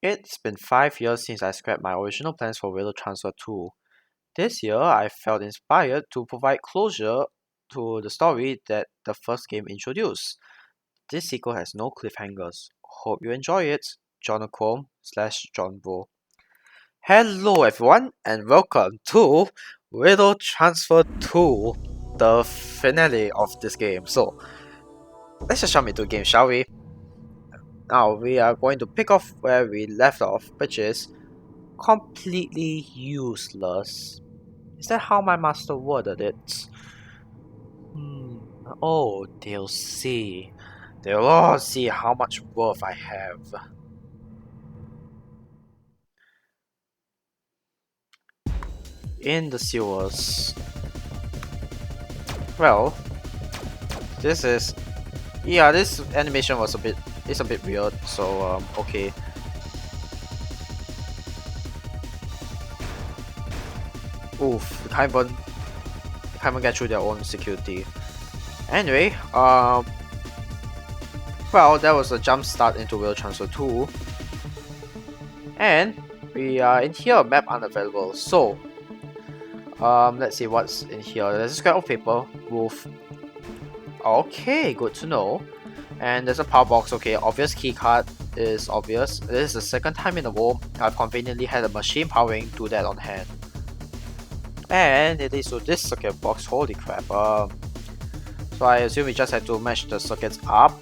It's been 5 years since I scrapped my original plans for Riddle Transfer 2. This year, I felt inspired to provide closure to the story that the first game introduced. This sequel has no cliffhangers. Hope you enjoy it. John Bro. Hello everyone and welcome to Riddle Transfer 2, the finale of this game. So, let's just jump into the game, shall we? Now, we are going to pick off where we left off, which is completely useless. Is that how my master worded it? Oh, they'll see. They'll all see how much worth I have. In the sewers. Well, this is... Yeah, this animation was a bit weird, so okay. Oof, they can't even get through their own security. Anyway, well, that was a jump start into Riddle Transfer 2. And we are in here, map unavailable. So, let's see what's in here. There's a scrap of paper, roof. Okay, good to know. And there's a power box. Okay, obvious keycard is obvious. This is the second time in a row I've conveniently had a machine powering to that on hand. And it is to this circuit box. Holy crap. So I assume we just have to match the circuits up,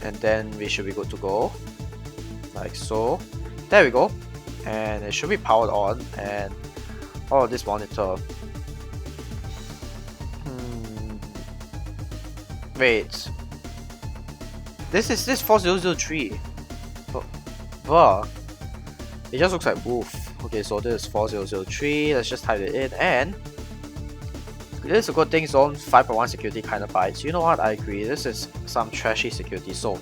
and then we should be good to go. Like so. There we go. And it should be powered on. And oh, this monitor. Wait. This is 4003. Bruh. It just looks like woof. Okay, so this is 4003. Let's just type it in. And this is a good thing. Zone 5.1 security kind of bites. You know what? I agree. This is some trashy security. So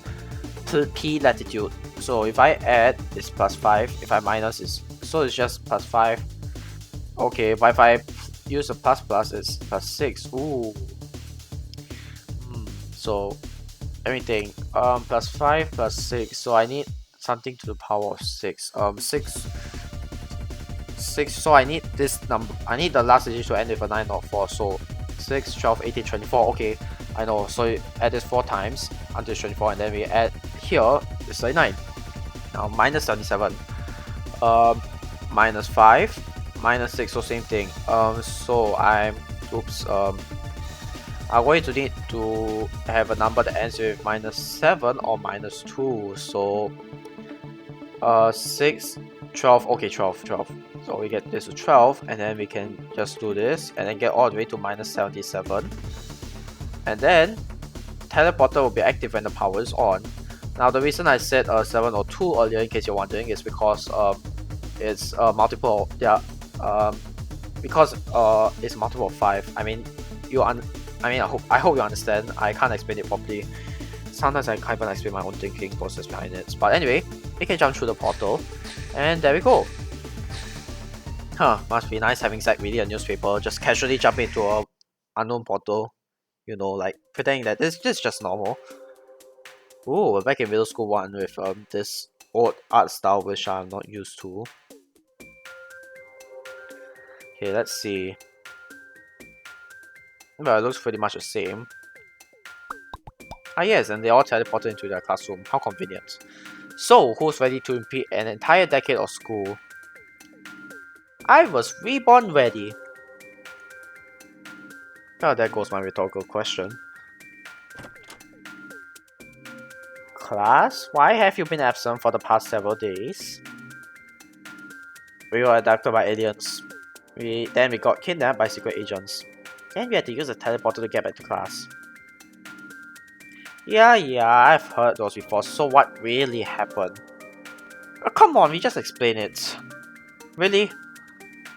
P latitude. So if I add, it's +5. If I minus, it's just +5. Okay, but if I use a plus, it's +6. Ooh. So everything +5 +6. So I need something to the power of 6. 6. So I need this number. I need the last digit to end with a 9 or 4. So 6, 12, 18, 24. Okay, I know. So you add this 4 times until 24, and then we add here. It's 39. Now minus 77. Minus 5, minus 6. So same thing. So I'm going to need to have a number that ends with -7 or -2. So 6, 12. Okay, 12. So we get this to 12, and then we can just do this and then get all the way to -77. And then teleporter will be active when the power is on. Now the reason I said 7 or 2 earlier, in case you're wondering, is because it's multiple. Yeah, because it's multiple of 5. I mean, I hope you understand. I can't explain it properly. Sometimes I can't even explain my own thinking process behind it. But anyway, we can jump through the portal, and there we go. Must be nice having Zack reading a newspaper, just casually jump into a unknown portal. You know, like pretending that this is just normal. Ooh, we're back in middle school 1 with this old art style which I'm not used to. Okay, let's see. Well, it looks pretty much the same. Ah yes, and they all teleported into their classroom. How convenient. So, who's ready to repeat an entire decade of school? I was reborn ready. Well, there goes my rhetorical question. Class, why have you been absent for the past several days? We were abducted by aliens. Then we got kidnapped by secret agents. Then we had to use a teleporter to get back to class. Yeah, I've heard those before, so what really happened? Come on, we just explain it. Really?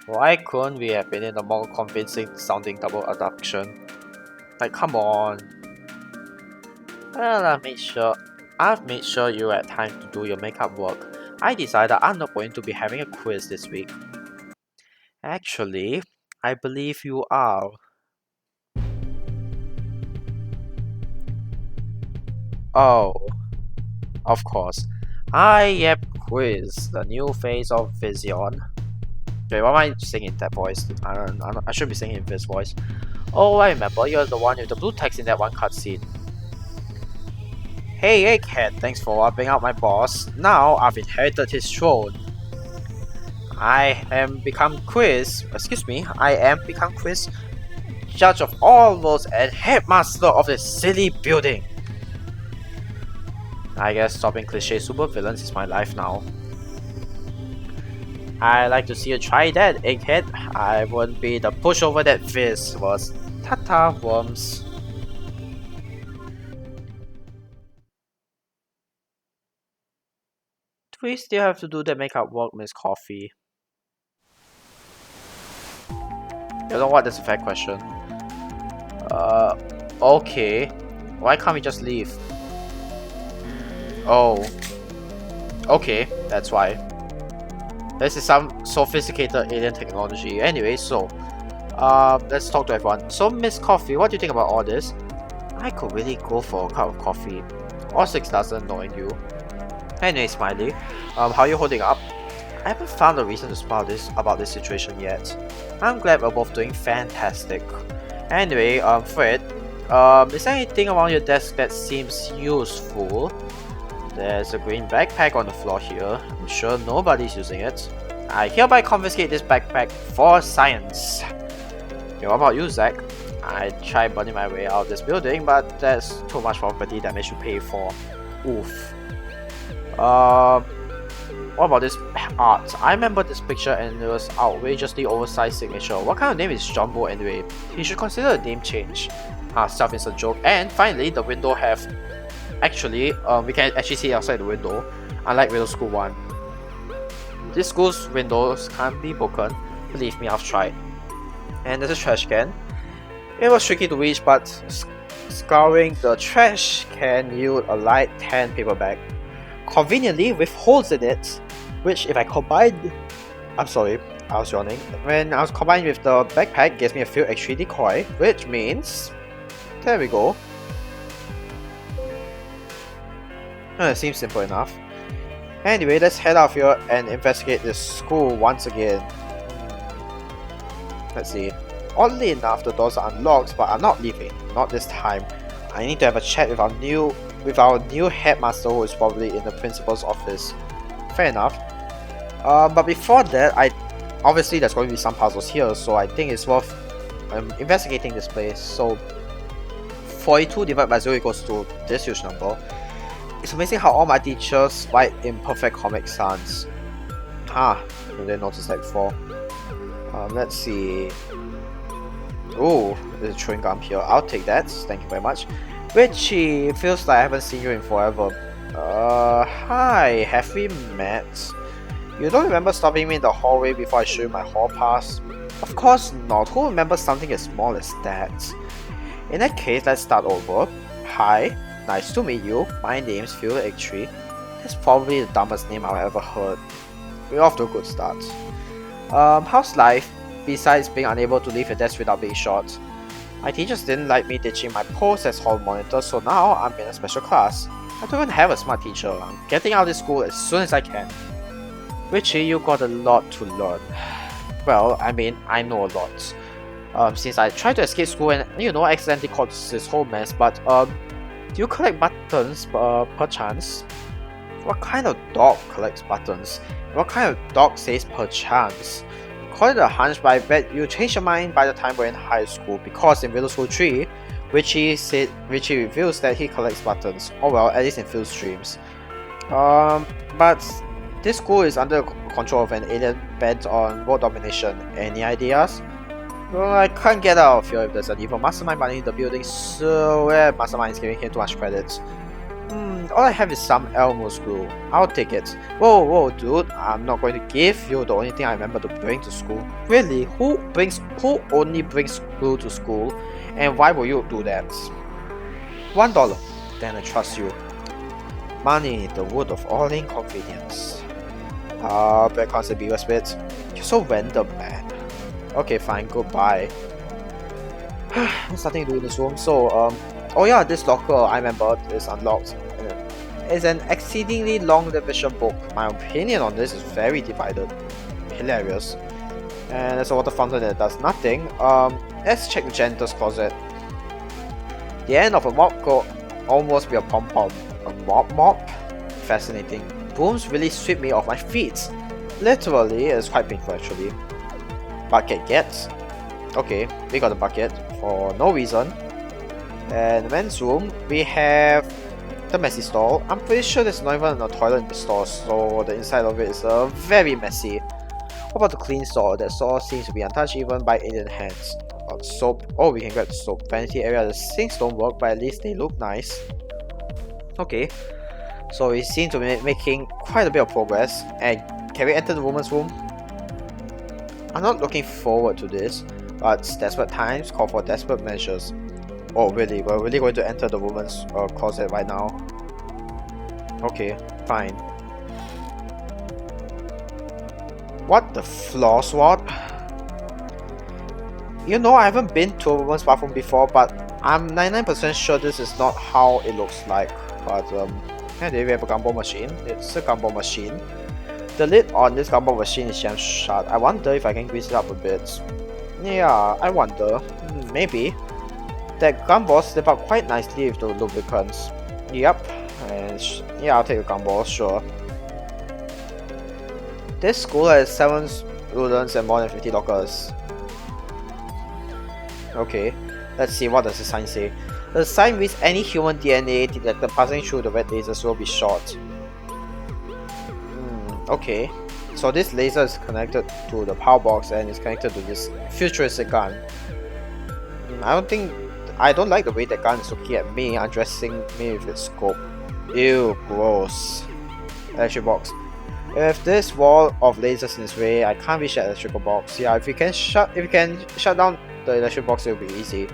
Why couldn't we have been in a more convincing sounding double abduction? Like, come on. Well, I've made sure you had time to do your makeup work. I decided I'm not going to be having a quiz this week. Actually, I believe you are. Oh, of course. I am Quiz, the new phase of Vision. Wait, why am I singing that voice? I should be singing in this voice. Oh, I remember, you're the one with the blue text in that one cutscene. Hey, Egghead, thanks for wiping out my boss. Now I've inherited his throne. I am become Quiz, judge of all worlds and headmaster of this silly building. I guess stopping cliche supervillains is my life now. I like to see you try that, Egghead. I wouldn't be the pushover that Fizz was. Tata worms. Do we still have to do the makeup work, Miss Coffee? You know what? That's a fair question. Okay. Why can't we just leave? Oh. Okay, that's why. This is some sophisticated alien technology. Anyway, so let's talk to everyone. So, Miss Coffee, what do you think about all this? I could really go for a cup of coffee. Or 6 dozen, knowing you. Anyway, Smiley, how are you holding up? I haven't found a reason to smile about this situation yet. I'm glad we're both doing fantastic. Anyway, Fred, is there anything around your desk that seems useful? There's a green backpack on the floor here. I'm sure nobody's using it. I hereby confiscate this backpack for science. Okay, what about you, Zach? I tried burning my way out of this building, but that's too much property damage to pay for. Oof. What about this art? I remember this picture and it was outrageously oversized signature. What kind of name is Jumbo anyway? He should consider a name change. Stuff is a joke. And finally, the window have... Actually, we can actually see outside the window, unlike Riddle School 1. This school's windows can't be broken. Believe me, I've tried. And there's a trash can. It was tricky to reach, but scouring the trash can yield a light tan paper bag. Conveniently with holes in it, which if I combined... I'm sorry, I was yawning. When I was combined with the backpack, gives me a few extra decoy, which means... There we go. It seems simple enough. Anyway, let's head out here and investigate this school once again. Let's see. Oddly enough, the doors are unlocked, but I'm not leaving. Not this time. I need to have a chat with our new headmaster, who is probably in the principal's office. Fair enough. But before that, obviously there's going to be some puzzles here, so I think it's worth investigating this place. So 42 divided by 0 equals to this huge number. It's amazing how all my teachers write in perfect Comic Sans. I didn't notice that before. Let's see. Oh, there's a chewing gum here. I'll take that. Thank you very much. Richie, feels like I haven't seen you in forever. Hi, have we met? You don't remember stopping me in the hallway before I show you my hall pass? Of course not. Who remembers something as small as that? In that case, let's start over. Hi, nice to meet you. My name's Phil Egtree. That's probably the dumbest name I've ever heard. We're off to a good start. How's life? Besides being unable to leave your desk without being shot. My teachers didn't like me ditching my post as hall monitor, so now I'm in a special class. I don't even have a smart teacher. I'm getting out of this school as soon as I can. Richie, you got a lot to learn. Well, I mean, I know a lot. Since I tried to escape school and, accidentally caused this whole mess, but, do you collect buttons per chance? What kind of dog collects buttons? What kind of dog says per chance? Call it a hunch, but I bet you change your mind by the time we're in high school, because in Middle School 3, Richie reveals that he collects buttons. Oh well, at least in Phil's dreams. But this school is under control of an alien bent on world domination. Any ideas? Well, I can't get out of here if there's an evil mastermind running the building, so mastermind is giving him too much credit. All I have is some Elmo's glue. I'll take it. Whoa, dude, I'm not going to give you the only thing I remember to bring to school. Really, who only brings glue to school? And why will you do that? $1. Then I trust you. Money, the root of all inconvenience. Back on the bigger bit. You're so random, man. Okay, fine, goodbye. There's nothing to do in this room, so, oh yeah, this locker, I remember, is unlocked. is an exceedingly long division book. My opinion on this is very divided. Hilarious. And there's a water fountain that does nothing. Let's check the janitor's closet. The end of a mop could almost be a pom-pom. A mop? Fascinating. Brooms really sweep me off my feet. Literally, it's quite painful actually. Bucket gets. Okay, we got a bucket for no reason. And men's room, we have the messy stall. I'm pretty sure there's not even a toilet in the store, so the inside of it is very messy. What about the clean stall? That stall seems to be untouched even by alien hands. Soap. Oh, we can grab the soap. Vanity area, the sinks don't work, but at least they look nice. Okay, so we seem to be making quite a bit of progress. And can we enter the woman's room? I'm not looking forward to this, but desperate times call for desperate measures. Oh really? We're really going to enter the woman's closet right now? Okay, fine. What the floor swat? You know, I haven't been to a woman's bathroom before, but I'm 99% sure this is not how it looks like. But anyway, we have a Gumball Machine. It's a Gumball Machine. The lid on this Gumball Machine is jammed shut. I wonder if I can grease it up a bit. Yeah, I wonder. Maybe. That Gumball slip up quite nicely with the lubricants. Yep. And yeah, I'll take a Gumball, sure. This school has 7 students and more than 50 lockers. Okay, let's see, what does the sign say? The sign reads any human DNA detected passing through the red lasers will be shot. Okay, so this laser is connected to the power box and is connected to this futuristic gun. I don't like the way that gun is looking at me, undressing me with its scope. Ew, gross. Electric box. If this wall of lasers in its way, I can't reach that electrical box. Yeah, if we can shut down the electric box, it will be easy.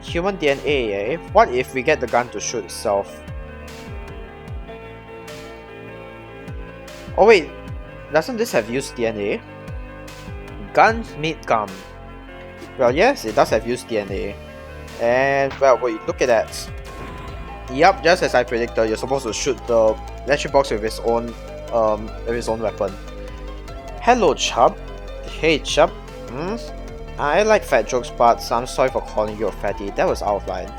Human DNA, eh? What if we get the gun to shoot itself? Oh wait, doesn't this have used DNA? Guns meet gum. Well, yes, it does have used DNA. And well, wait, look at that. Yup, just as I predicted, you're supposed to shoot the electric box with its own weapon. Hello, Chub. Hey, Chub. I like fat jokes, but I'm sorry for calling you a fatty. That was out of line.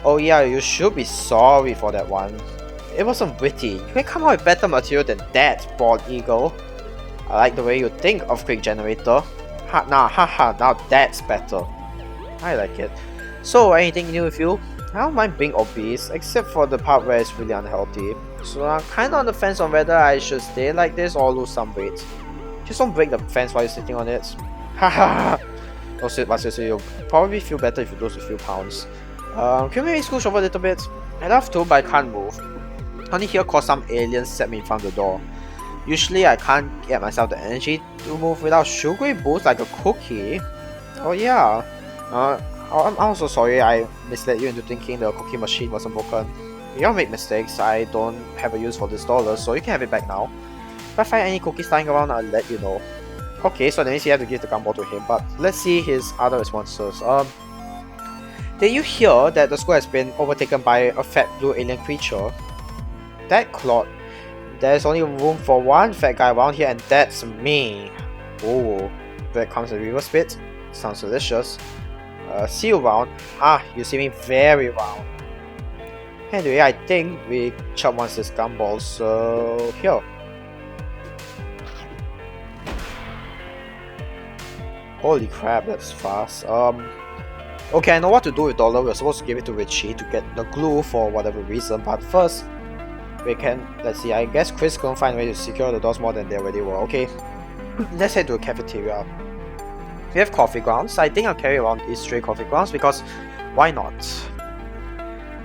Oh yeah, you should be sorry for that one. It wasn't witty. You can come out with better material than that, bald eagle. I like the way you think of quick generator. Now that's better. I like it. So, anything new with you? I don't mind being obese, except for the part where it's really unhealthy. So I'm kinda on the fence on whether I should stay like this or lose some weight. Just don't break the fence while you're sitting on it. Haha. No, seriously, you'll probably feel better if you lose a few pounds. Can you maybe scooch over a little bit? I'd love to, but I can't move. Only here cause some aliens set me in front of the door. Usually I can't get myself the energy to move without sugary boost like a cookie. Oh yeah. I'm also sorry I misled you into thinking the cookie machine wasn't broken. You all make mistakes. I don't have a use for this dollar, so you can have it back now. If I find any cookies lying around, I'll let you know. Okay, so that means you have to give the gumball to him, but let's see his other responses. Did you hear that the school has been overtaken by a fat blue alien creature? That Claude. There's only room for one fat guy around here, and that's me. Oh, bread comes in river spit. Sounds delicious. See you round. You see me very round. Anyway, I think we Chub wants this gumball, so here. Holy crap, that's fast. Okay, I know what to do with dollar. We're supposed to give it to Richie to get the glue for whatever reason, but first we can, let's see, I guess Chris couldn't find a way to secure the doors more than they already were. Okay, let's head to a cafeteria. We have coffee grounds. I think I'll carry around these 3 coffee grounds because why not?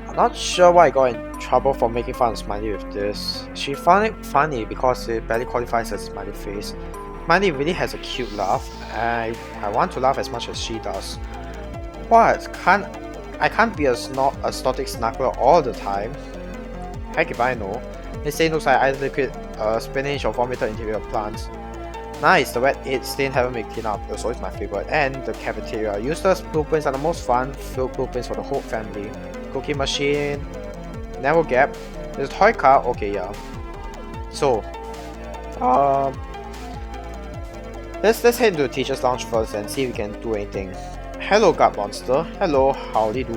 I'm not sure why I got in trouble for making fun of Smiley with this. She found it funny because it barely qualifies as a smiley face. Smiley really has a cute laugh. I want to laugh as much as she does. What? I can't be a static snuggler all the time. Heck if I know. This thing looks like either liquid spinach or vomited interior plants. Nice, the wet ink stain haven't been cleaned up. It's always my favorite. And the cafeteria. Useless blueprints are the most fun. Filled blueprints for the whole family. Cookie machine. narrow gap. There's a toy car. Okay, yeah. So, um, let's head into the teacher's lounge first and see if we can do anything. Hello, guard monster. Hello, howdy do.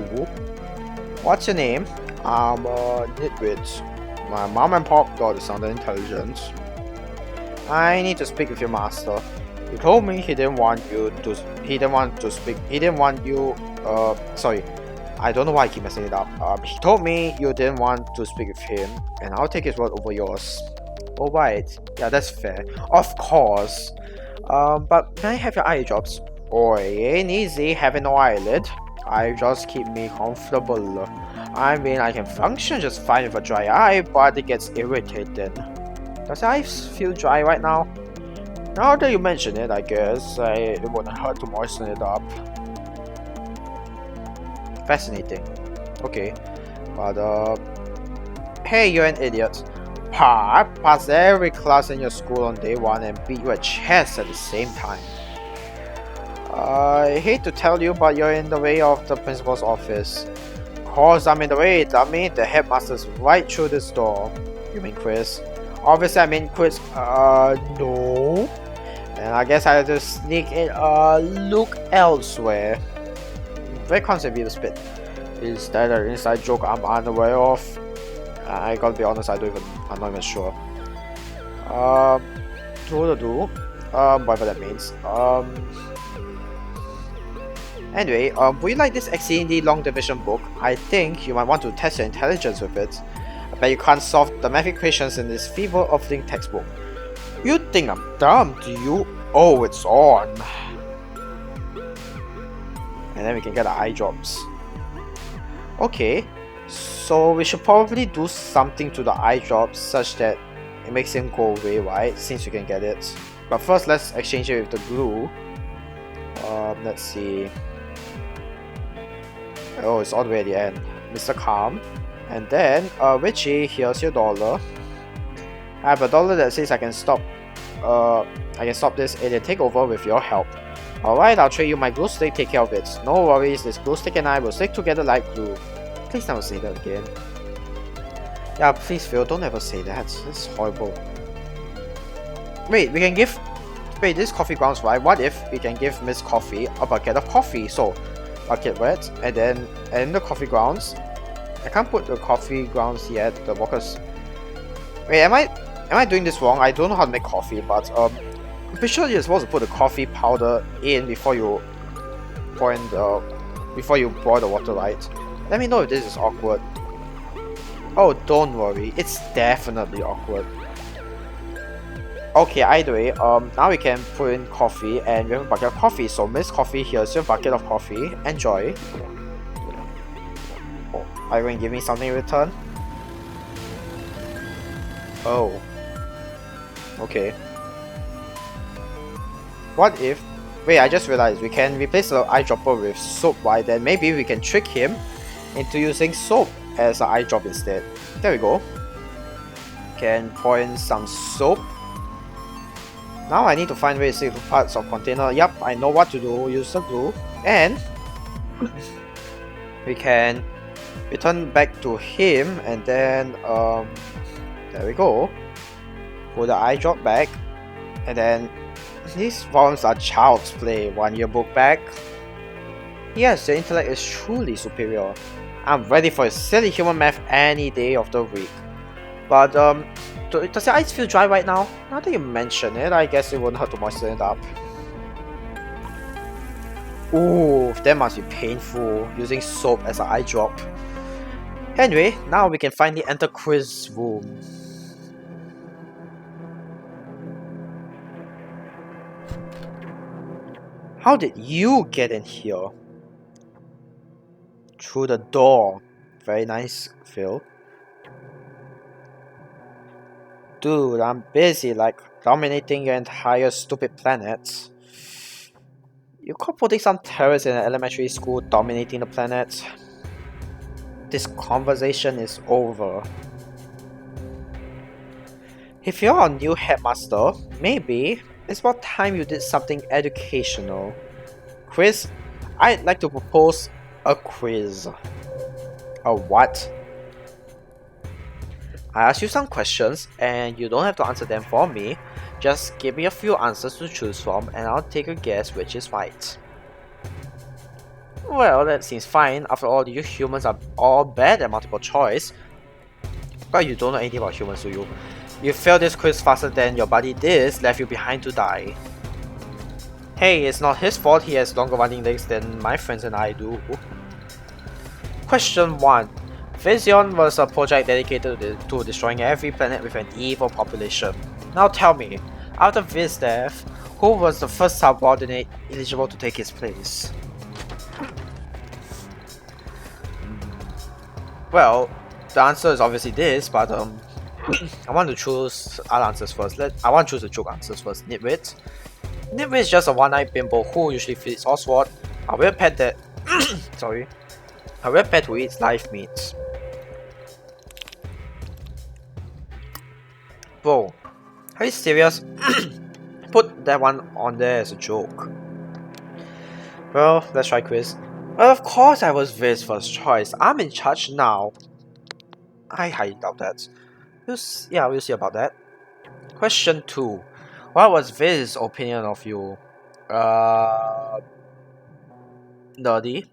What's your name? I'm a nitwit. My mom and pop thought it sounded intelligent. I need to speak with your master. He told me he didn't want you. Sorry. I don't know why I keep messing it up. He told me you didn't want to speak with him, and I'll take his word over yours. Alright. Yeah, that's fair. Of course. But can I have your eye drops? Oh, it ain't easy having no eyelid. Eye drops keep me comfortable. I mean, I can function just fine with a dry eye, but it gets irritated. Does your eyes feel dry right now? Now that you mention it, I guess it wouldn't hurt to moisten it up. Fascinating. Okay. But, hey, you're an idiot. I passed every class in your school on day 1 and beat you at chess at the same time. I hate to tell you, but you're in the way of the principal's office. Cause I'm in the way, dummy. The headmaster's right through this door. You mean Chris? Obviously, I mean Chris. No. And I guess I have to sneak in, look elsewhere. Very constant video spit. Is that an inside joke I'm unaware of? I gotta be honest, I'm not even sure. Whatever that means. Anyway, would you like this exceedingly long division book? I think you might want to test your intelligence with it. I bet you can't solve the math equations in this fever-of-thing textbook. You think I'm dumb, do you? Oh, it's on. And then we can get the eye drops. Okay, so we should probably do something to the eye drops such that it makes him go away, right? Since we can get it. But first, let's exchange it with the glue. Let's see. Oh, it's all the way at the end. Mr. Calm. And then, Richie, here's your dollar. I have a dollar that says I can stop this alien takeover with your help. Alright, I'll trade you my glue stick, take care of it. No worries, this glue stick and I will stick together like glue. Please never say that again. Yeah, please Phil, don't ever say that. It's horrible. Wait, this coffee grounds, right? What if we can give Miss Coffee a bucket of coffee? So, bucket wet, and then the coffee grounds. I can't put the coffee grounds yet, the walkers. Wait, am I doing this wrong? I don't know how to make coffee, but I'm pretty sure you're supposed to put the coffee powder in before you boil the water, right? Let me know if this is awkward. Oh, don't worry, it's definitely awkward. Okay, either way, now we can put in coffee and we have a bucket of coffee. So Miss Coffee, here's your bucket of coffee. Enjoy. Oh, are you going to give me something in return? Oh. Okay. What if... Wait, I just realized we can replace the eyedropper with soap, right? Then maybe we can trick him into using soap as an eyedrop instead. There we go. Can pour in some soap. Now I need to find ways to stick to parts of container. Yup, I know what to do. Use the glue. And we can return back to him and then there we go. Put the eye drop back. And then these forms are child's play. 1 year book back. Yes, the intellect is truly superior. I'm ready for a silly human math any day of the week. But does your eyes feel dry right now? Now that you mention it, I guess it wouldn't hurt to moisten it up. Ooh, that must be painful, using soap as an eye drop. Anyway, now we can finally enter Quiz room. How did you get in here? Through the door. Very nice, Phil. Dude, I'm busy, like, dominating your entire stupid planet. You caught putting some terrorists in an elementary school dominating the planet? This conversation is over. If you're our new headmaster, maybe it's about time you did something educational. Quiz? I'd like to propose a quiz. A what? I ask you some questions and you don't have to answer them for me. Just give me a few answers to choose from and I'll take a guess which is right. Well, that seems fine. After all, you humans are all bad at multiple choice. But you don't know anything about humans, do you? You failed this quiz faster than your buddy did, left you behind to die. Hey, it's not his fault he has longer running legs than my friends and I do. Question 1. Vision was a project dedicated to destroying every planet with an evil population. Now tell me, after Viz's death, who was the first subordinate eligible to take his place? Well, the answer is obviously this, but I want to choose other answers first. I want to choose the joke answers first. Nitwit. Nitwit is just a one-eyed bimbo who usually feeds Oswald, a weird pet that sorry. A weird pet who eats live meat. Bro, are you serious? Put that one on there as a joke. Well, let's try quiz. Well, of course I was Viz's first choice. I'm in charge now. I highly doubt that. We'll see about that. Question 2. What was Viz's opinion of you? Nerdy.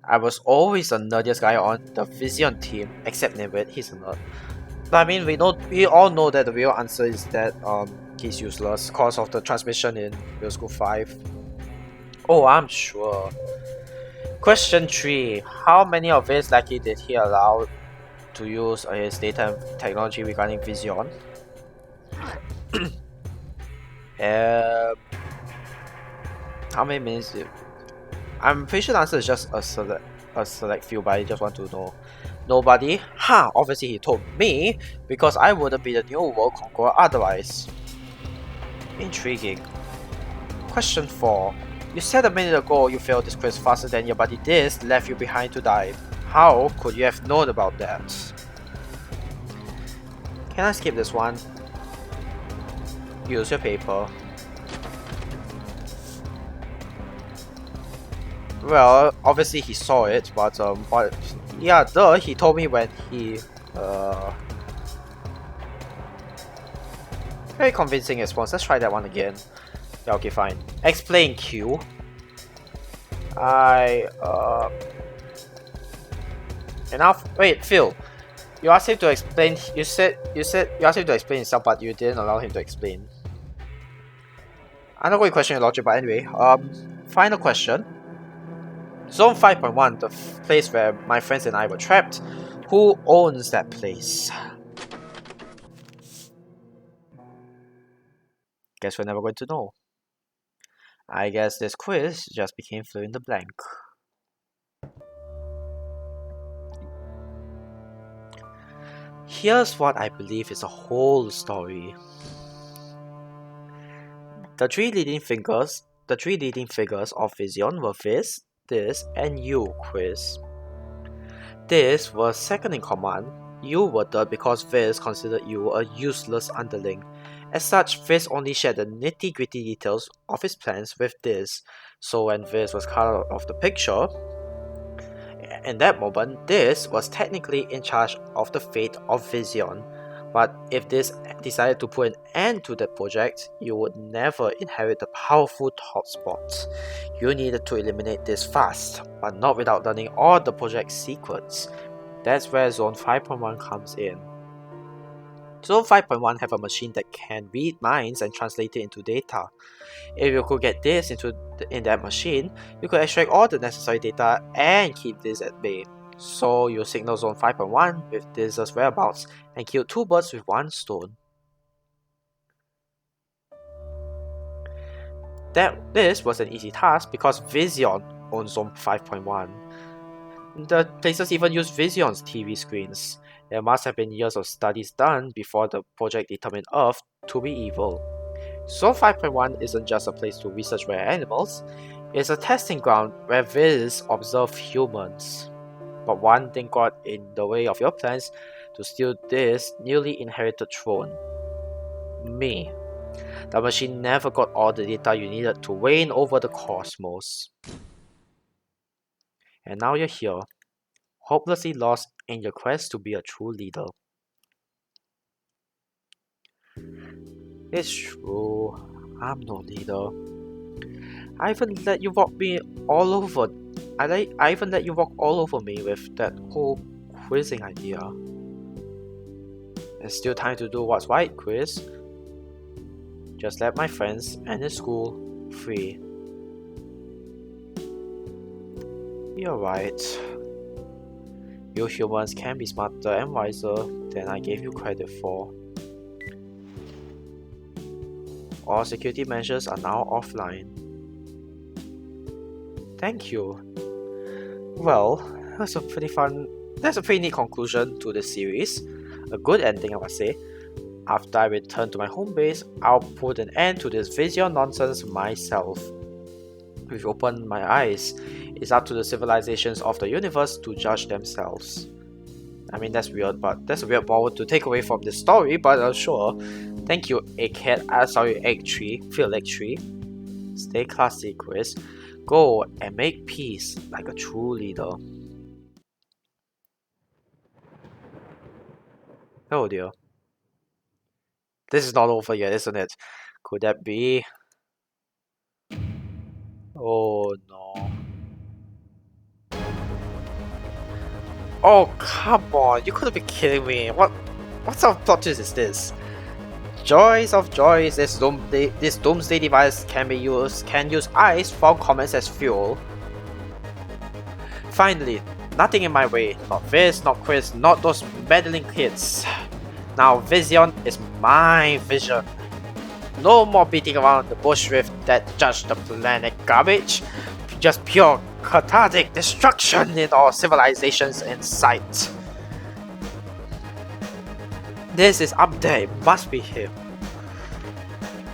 I was always the nerdiest guy on the Vision team, except Nivit, he's a nerd. But I mean, we all know that the real answer is that he's useless cause of the transmission in Middle School 5. Oh, I'm sure. Question 3. How many of his lackey did he allow to use his data and technology regarding Vision? How many minutes? I'm pretty sure the answer is just a select few, but I just want to know. Nobody? Obviously he told me, because I wouldn't be the new world conqueror otherwise. Intriguing. Question 4. You said a minute ago you failed this quiz faster than your buddy did, left you behind to die. How could you have known about that? Can I skip this one? Use your paper. Well, obviously he saw it, but yeah, he told me when he very convincing response. Let's try that one again. Yeah, okay, fine. Explain, Q. Enough. Wait, Phil. You asked him to explain. You said you asked him to explain himself, but you didn't allow him to explain. I'm not going to question your logic, but anyway. Final question. Zone 5.1, the place where my friends and I were trapped. Who owns that place? Guess we're never going to know. I guess this quiz just became fill in the blank. Here's what I believe is the whole story. The three leading figures of Vision were Viz, this, and you, Quiz. This was second in command. You were third because Viz considered you a useless underling. As such, Viz only shared the nitty-gritty details of his plans with this. So when Viz was cut out of the picture, in that moment, this was technically in charge of the fate of Vision. But if this decided to put an end to that project, you would never inherit the powerful top spot. You needed to eliminate this fast, but not without learning all the project's secrets. That's where Zone 5.1 comes in. Zone 5.1 have a machine that can read minds and translate it into data. If you could get this in that machine, you could extract all the necessary data and keep this at bay. So you signal Zone 5.1 with this whereabouts and kill two birds with one stone. This was an easy task because Vision owns Zone 5.1. The places even use Vision's TV screens. There must have been years of studies done before the project determined Earth to be evil. Zone 5.1 isn't just a place to research rare animals, it's a testing ground where Viz observe humans. But one thing got in the way of your plans to steal this newly inherited throne. Me. The machine never got all the data you needed to reign over the cosmos. And now you're here, hopelessly lost in your quest to be a true leader. It's true. I'm no leader. I even let you walk me all over. I even let you walk all over me with that whole quizzing idea. It's still time to do what's right, quiz. Just let my friends and the school free. You're right. You humans can be smarter and wiser than I gave you credit for. All security measures are now offline. Thank you. Well, that's a pretty neat conclusion to the series. A good ending, I must say. After I return to my home base, I'll put an end to this Vision nonsense myself. We've opened my eyes. It's up to the civilizations of the universe to judge themselves. I mean, that's weird, but that's a weird moral to take away from this story, but sure. Thank you, Egg Tree. Stay classy, Chris. Go and make peace like a true leader. Oh dear. This is not over yet, isn't it? Could that be? Oh no. Oh come on, you couldn't be kidding me. What sort of plot twist is this? Joys of joys, this doomsday device can use ice from comets as fuel. Finally, nothing in my way. Not this, not Chris, not those meddling kids. Now Vision is my vision. No more beating around the bush with that judge the planet garbage. Just pure cathartic destruction in all civilizations in sight. This is up there, it must be him.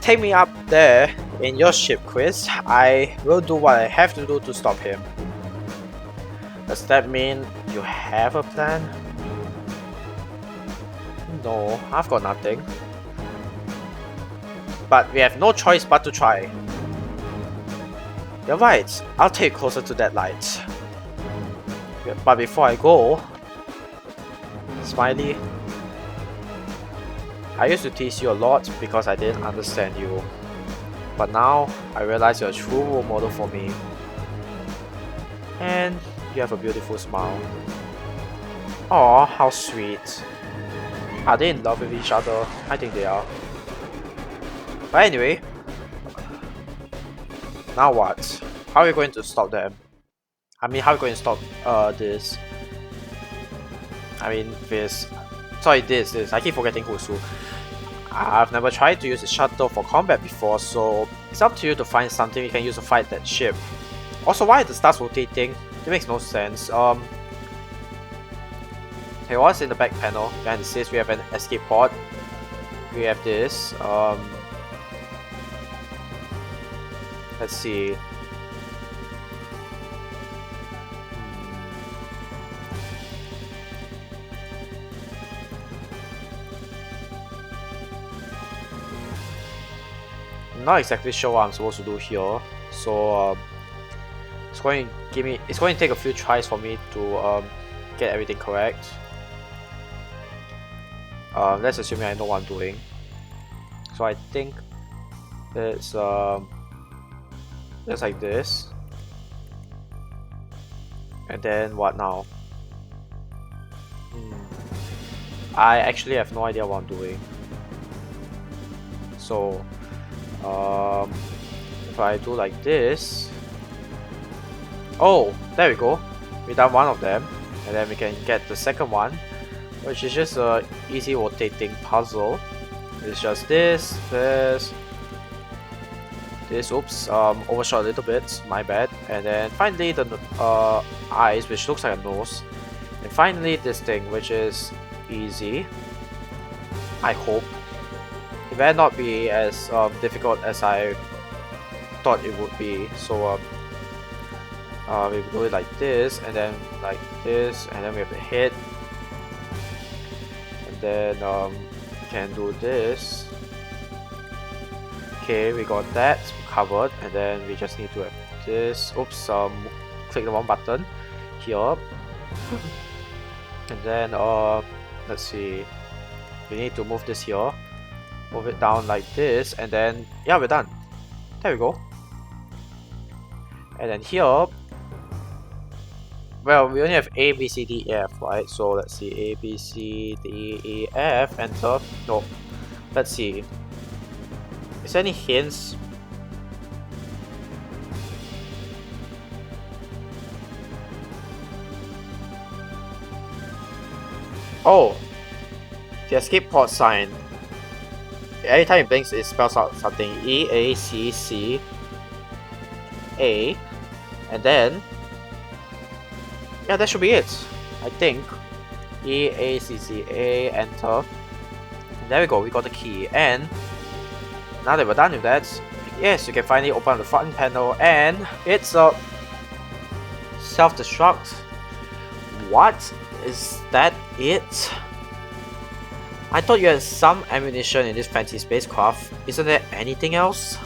Take me up there in your ship, Chris. I will do what I have to do to stop him. Does that mean you have a plan? No, I've got nothing. But we have no choice but to try. You're right, I'll take you closer to that light. But before I go... Smiley, I used to tease you a lot because I didn't understand you. But now, I realize you're a true role model for me. And you have a beautiful smile. Aw, how sweet. Are they in love with each other? I think they are. But anyway, now what? How are we going to stop them? I mean, how are we going to stop this? I mean, this. Sorry, this. I keep forgetting who's who. I've never tried to use the shuttle for combat before, so it's up to you to find something you can use to fight that ship. Also, why are the stars rotating? It makes no sense. Hey, what's in the back panel? Behind the scenes, we have an escape pod. We have this. Let's see. I'm not exactly sure what I'm supposed to do here, so it's going to take a few tries for me to get everything correct. Let's assume I know what I'm doing. So I think it's like this, and then what now? I actually have no idea what I'm doing. So if I do like this, oh, there we go. We done one of them, and then we can get the second one, which is just a easy rotating puzzle. It's just this. Oops, overshot a little bit, my bad. And then finally the eyes, which looks like a nose. And finally this thing, which is easy, I hope. It better not be as difficult as I thought it would be. So we do it like this, and then like this, and then we have the head. And then can do this. Okay, we got that covered, and then we just need to have this. Oops, click the wrong button here. And then let's see, we need to move this here, Move it down like this, and then yeah, we're done. There we go. And then here, well, we only have A, B, C, D, E, F, right? So let's see, A, B, C, D, E, F, enter. No, let's see. Is there any hints? Oh, the escape pod sign. Anytime it blinks, it spells out something. E, A, C, C, A, and then yeah, that should be it. I think. E, A, C, C, A, enter. And there we go, we got the key. And now that we're done with that, yes, you can finally open the front panel, and it's a self-destruct. What? Is that it? I thought you had some ammunition in this fancy spacecraft. Isn't there anything else?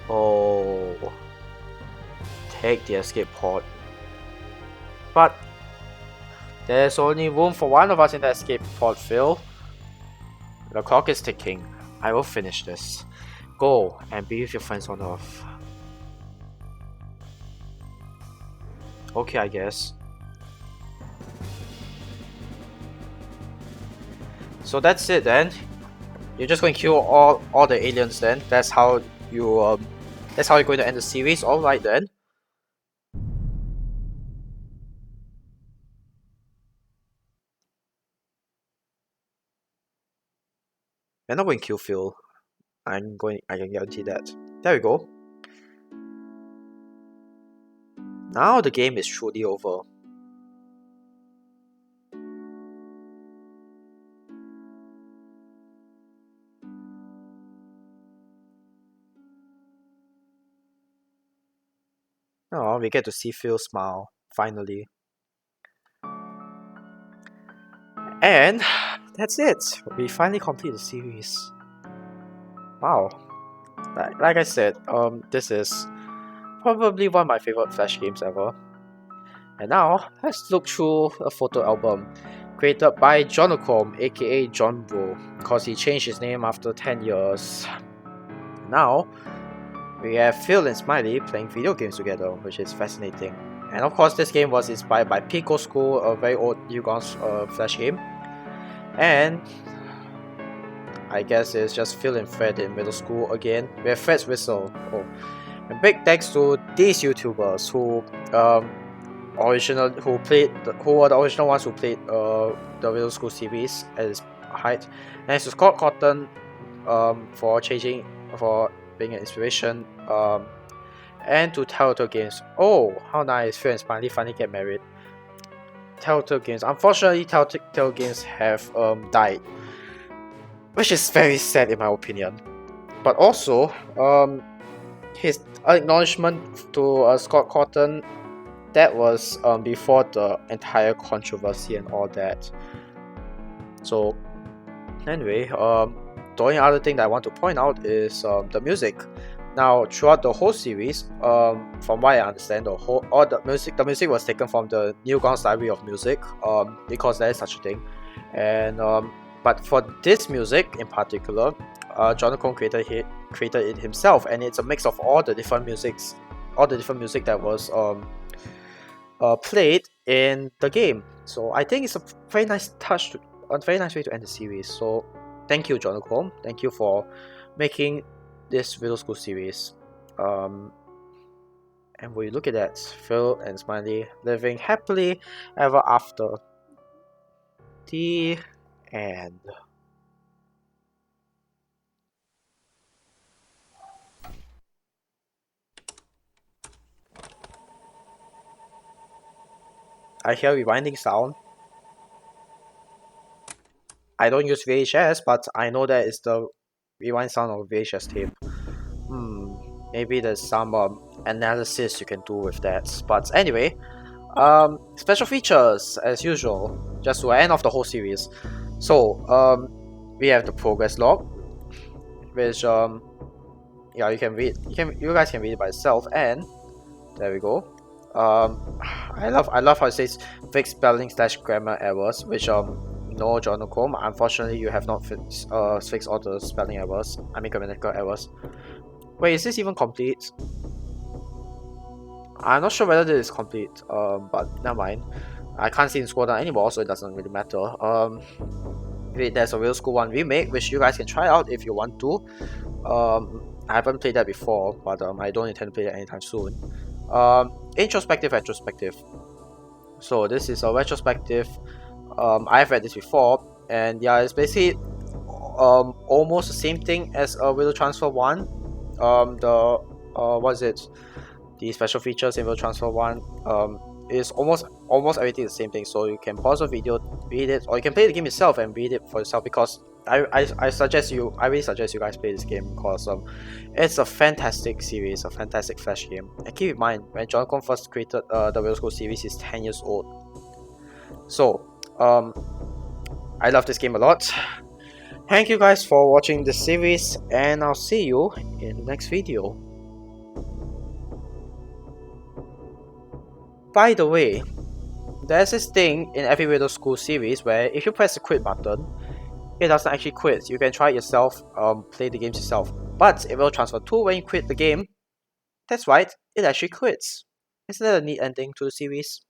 Oh, take the escape pod. But there's only room for one of us in the escape pod, Phil. The clock is ticking. I will finish this. Go and be with your friends on Earth. Okay, I guess. So that's it then. You're just going to kill all the aliens then. That's how you're going to end the series. All right then. You're not going to kill Phil. I can guarantee that. There we go. Now the game is truly over. Oh, we get to see Phil smile, finally. And that's it. We finally complete the series. Wow. Like I said, this is probably one of my favorite Flash games ever. And now, let's look through a photo album created by Jonacom, aka John Bro, because he changed his name after 10 years. Now, we have Phil and Smiley playing video games together, which is fascinating. And of course, this game was inspired by Pico School, a very old Newgrounds Flash game. And I guess it's just Phil and Fred in middle school again. We have Fred's whistle. Oh. And big thanks to these YouTubers who were the original ones who played the middle school series at its height. Thanks to Scott Cotton for being an inspiration, and to Telltale Games. Oh, how nice! Phil and Smiley finally get married. Telltale Games. Unfortunately, Telltale Games have died, which is very sad in my opinion. But also, his acknowledgement to Scott Cotton, that was before the entire controversy and all that. So anyway, the only other thing that I want to point out is the music. Now, throughout the whole series, from what I understand, the music was taken from the Newgrounds Library of Music, because there is such a thing. And but for this music in particular, Jonathan created it himself, and it's a mix of all the different music that was played in the game. So I think it's a very nice a very nice way to end the series. So thank you, Jonathan. Thank you for making this middle school series. And when you look at that, Phil and Smiley living happily ever after. The end. I hear rewinding sound. I don't use VHS, but I know that it's the rewind sound of VHS tape. Maybe there's some analysis you can do with that. But anyway, special features as usual, just to end off the whole series. So we have the progress log, which yeah, you can read. You guys can read it by itself, and there we go. I love how it says fix spelling / grammar errors, which no, John Combe, unfortunately you have not fixed all the spelling errors. I mean grammatical errors. Wait, is this even complete? I'm not sure whether this is complete. But never mind. I can't see in scroll down anymore, so it doesn't really matter. Wait, there's a Real School 1 remake, which you guys can try out if you want to. I haven't played that before, but I don't intend to play that anytime soon. Introspective, retrospective. So this is a retrospective. I've read this before, and yeah, it's basically almost the same thing as a Riddle Transfer 1. What is it? The special features in Riddle Transfer 1 is almost everything the same thing. So you can pause a video, read it, or you can play the game yourself and read it for yourself, because I really suggest you guys play this game, because it's a fantastic series, a fantastic Flash game. And keep in mind, when John Combe first created the Riddle School series, he's 10 years old. So I love this game a lot. Thank you guys for watching this series, and I'll see you in the next video. By the way, there's this thing in every Riddle School series where if you press the quit button, it doesn't actually quit. You can try it yourself, play the games yourself. But in Riddle Transfer 2, when you quit the game, that's right, it actually quits. Isn't that a neat ending to the series?